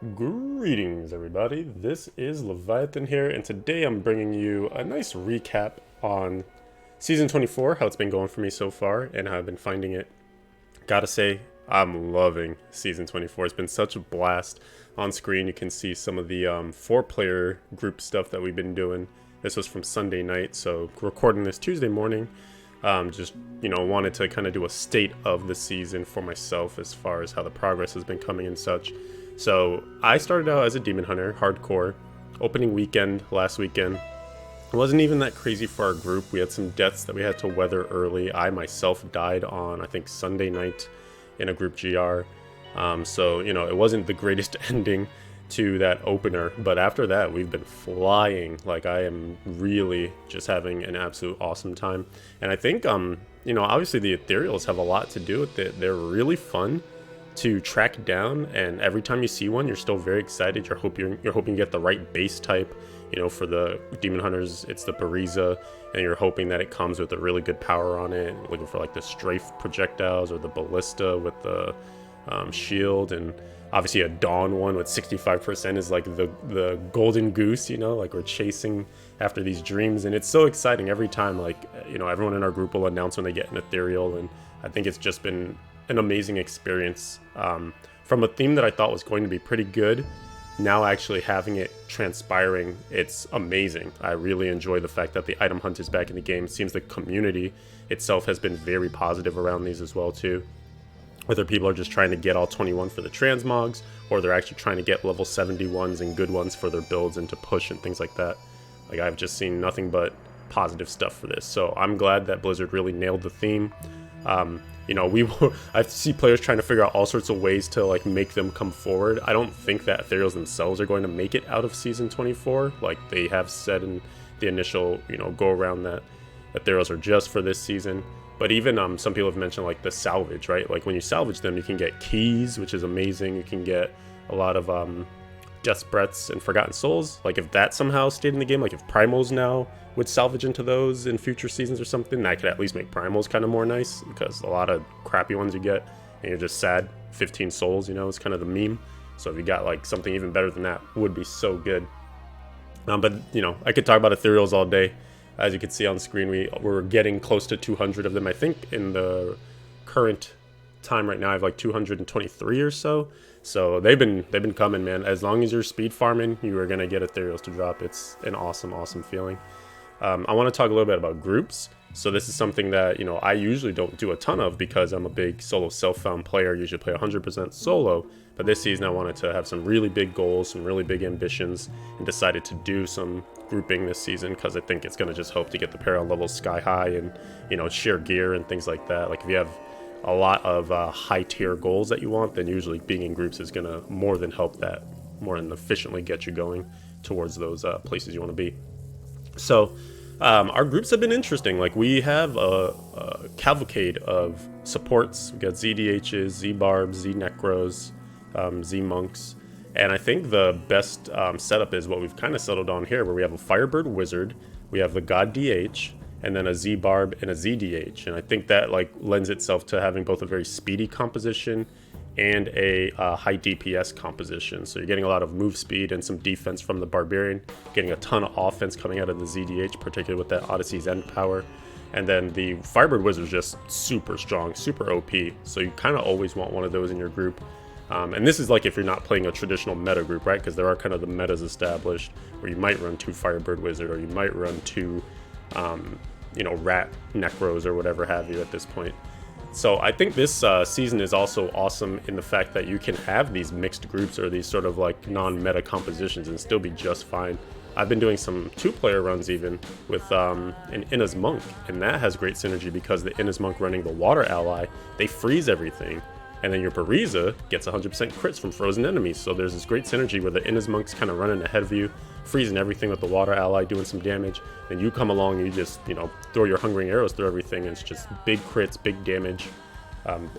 Greetings, everybody. This is Leviathan here, and today I'm bringing you a nice recap on Season 24, how it's been going for me so far, and how I've been finding it. Gotta say, I'm loving Season 24. It's been such a blast. On screen, you can see some of the 4-player group stuff that we've been doing. This was from Sunday night, so recording this Tuesday morning. Just, wanted to kind of do a state of the season for myself as far as how the progress has been coming and such. So I started out as a demon hunter, hardcore, opening weekend last weekend. It wasn't even that crazy for our group. We had some deaths that we had to weather early. I myself died on, I think, Sunday night in a group GR. So, it wasn't the greatest ending to that opener. But after that, we've been flying. Like, I am really just having an absolute awesome time. And I think, obviously the Ethereals have a lot to do with it. They're really fun to track down, and every time you see one, you're still very excited. You're hoping you get the right base type. For the demon hunters, it's the Bariza, and you're hoping that it comes with a really good power on it. Looking for like the strafe projectiles or the ballista with the shield, and obviously a dawn one with 65% is like the golden goose. Like we're chasing after these dreams, and it's so exciting every time. Like everyone in our group will announce when they get an ethereal, and I think it's just been an amazing experience. From a theme that I thought was going to be pretty good, now actually having it transpiring, it's amazing. I really enjoy the fact that the item hunt is back in the game. It seems the community itself has been very positive around these as well too. Whether people are just trying to get all 21 for the transmogs, or they're actually trying to get level 71s and good ones for their builds and to push and things like that. Like, I've just seen nothing but positive stuff for this. So I'm glad that Blizzard really nailed the theme. I see players trying to figure out all sorts of ways to like make them come forward. I don't think that Ethereals themselves are going to make it out of Season 24. Like they have said in the initial, go around, that Ethereals are just for this season. But even some people have mentioned like the salvage, right? Like when you salvage them, you can get keys, which is amazing. You can get a lot of Death's Breaths and Forgotten Souls. Like if that somehow stayed in the game, like if Primals now would salvage into those in future seasons or something, that could at least make Primals kind of more nice, because a lot of crappy ones you get and you're just sad. 15 souls, is kind of the meme. So if you got like something even better than that, would be so good. But I could talk about Ethereals all day. As you can see on screen, we're getting close to 200 of them. I think in the current time right now I have like 223 or so. So they've been coming, man. As long as you're speed farming, you are gonna get Ethereals to drop. It's an awesome feeling. I want to talk a little bit about groups. So this is something that I usually don't do a ton of, because I'm a big solo self-found player. I usually play 100% solo, but this season I wanted to have some really big goals, some really big ambitions, and decided to do some grouping this season, because I think it's going to just help to get the Paragon levels sky high, and share gear and things like that. Like if you have a lot of high tier goals that you want, then usually being in groups is going to more than help that, more than efficiently get you going towards those places you want to be. So our groups have been interesting. Like we have a cavalcade of supports. We got ZDHs, Z-Barbs, Z-Necros, Z-Monks. And I think the best setup is what we've kind of settled on here, where we have a Firebird Wizard, we have the God DH, and then a Z-Barb and a ZDH. And I think that like lends itself to having both a very speedy composition and a high DPS composition. So you're getting a lot of move speed and some defense from the Barbarian, getting a ton of offense coming out of the ZDH, particularly with that Odyssey's End power. And then the Firebird Wizard is just super strong, super OP. So you kind of always want one of those in your group. And this is like if you're not playing a traditional meta group, right? Because there are kind of the metas established where you might run 2 Firebird Wizard, or you might run 2, Rat Necros or whatever have you at this point. So I think this season is also awesome in the fact that you can have these mixed groups, or these sort of like non-meta compositions, and still be just fine. I've been doing some 2-player runs even with an Inna's Monk, and that has great synergy because the Inna's Monk running the water ally, they freeze everything. And then your Bariza gets 100% crits from frozen enemies. So there's this great synergy where the Inna's Monk's kind of running ahead of you, freezing everything with the water ally, doing some damage. Then you come along and you just, throw your hungering arrows through everything. And it's just big crits, big damage.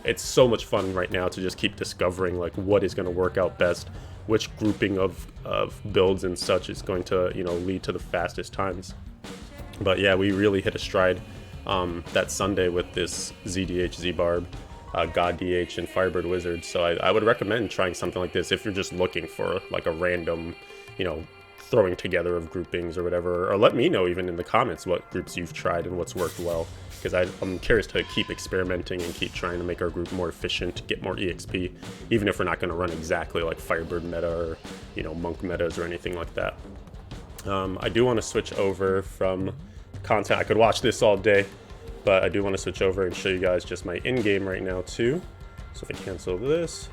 It's so much fun right now to just keep discovering like what is going to work out best, which grouping of builds and such is going to, lead to the fastest times. But yeah, we really hit a stride that Sunday with this ZDH Z-Barb. God DH and Firebird Wizard. So I would recommend trying something like this if you're just looking for like a random, you know, throwing together of groupings or whatever. Or let me know even in the comments what groups you've tried and what's worked well, because I'm curious to keep experimenting and keep trying to make our group more efficient, get more EXP, even if we're not going to run exactly like Firebird meta or, you know, Monk metas or anything like that. I do want to switch over from content. I could watch this all day, but I do want to switch over and show you guys just my in-game right now too. So if I cancel this,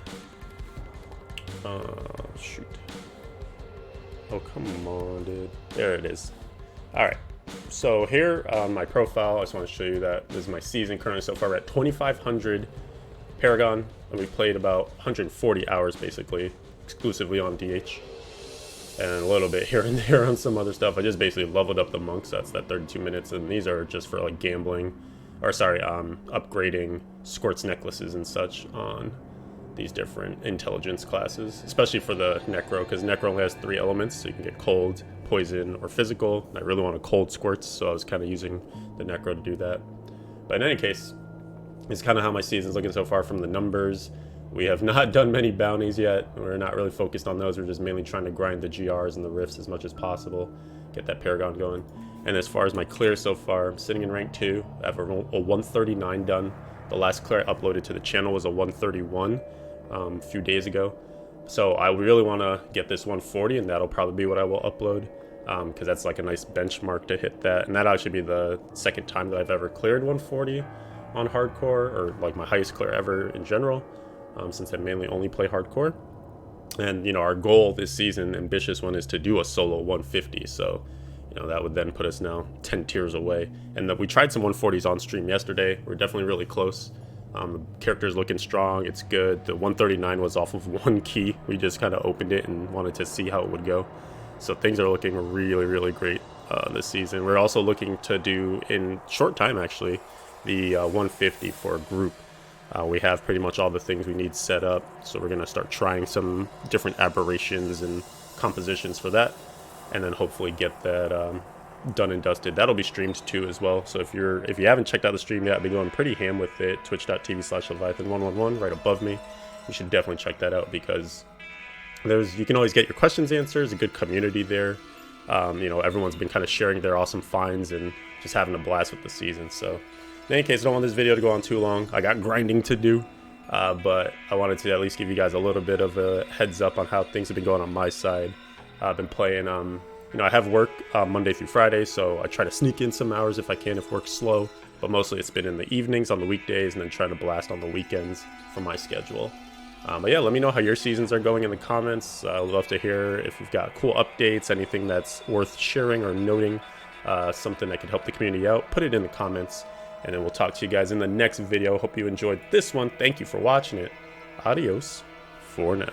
shoot. Oh, come on, dude. There it is. All right. So here on my profile, I just want to show you that this is my season currently so far. We're at 2,500 Paragon, and we played about 140 hours basically, exclusively on DH. And a little bit here and there on some other stuff. I just basically leveled up the monks. That's that 32 minutes, and these are just for like gambling, or sorry, upgrading Squirt's necklaces and such on these different intelligence classes, especially for the Necro, because Necro only has 3 elements, so you can get cold, poison, or physical. I really want a cold Squirts, so I was kind of using the Necro to do that. But in any case, it's kind of how my season's looking so far from the numbers. We have not done many bounties yet. We're not really focused on those. We're just mainly trying to grind the GRs and the rifts as much as possible, get that Paragon going. And as far as my clear so far, I'm sitting in rank 2. I have a 139 done. The last clear I uploaded to the channel was a 131 a few days ago. So I really want to get this 140, and that'll probably be what I will upload, because that's like a nice benchmark to hit that. And that'll actually be the second time that I've ever cleared 140 on hardcore, or like my highest clear ever in general. Since I mainly only play hardcore. And, you know, our goal this season, ambitious one, is to do a solo 150. So, you know, that would then put us now 10 tiers away. And we tried some 140s on stream yesterday. We're definitely really close. The character's looking strong. It's good. The 139 was off of 1 key. We just kind of opened it and wanted to see how it would go. So things are looking really, really great this season. We're also looking to do, in short time actually, the 150 for a group. We have pretty much all the things we need set up, so we're going to start trying some different aberrations and compositions for that, and then hopefully get that done and dusted. That'll be streamed too as well, so if you haven't checked out the stream yet, I've been going pretty ham with it. Twitch.tv/Leviathan111 right above me. You should definitely check that out, because you can always get your questions answered. A good community there. You know, everyone's been kind of sharing their awesome finds and just having a blast with the season. So in any case, I don't want this video to go on too long. I got grinding to do, but I wanted to at least give you guys a little bit of a heads up on how things have been going on my side. I've been playing, you know, I have work Monday through Friday, so I try to sneak in some hours if I can, if work's slow, but mostly it's been in the evenings on the weekdays, and then trying to blast on the weekends for my schedule. But yeah, let me know how your seasons are going in the comments. I'd love to hear if you've got cool updates, anything that's worth sharing or noting, something that could help the community out. Put it in the comments. And then we'll talk to you guys in the next video. Hope you enjoyed this one. Thank you for watching it. Adios for now.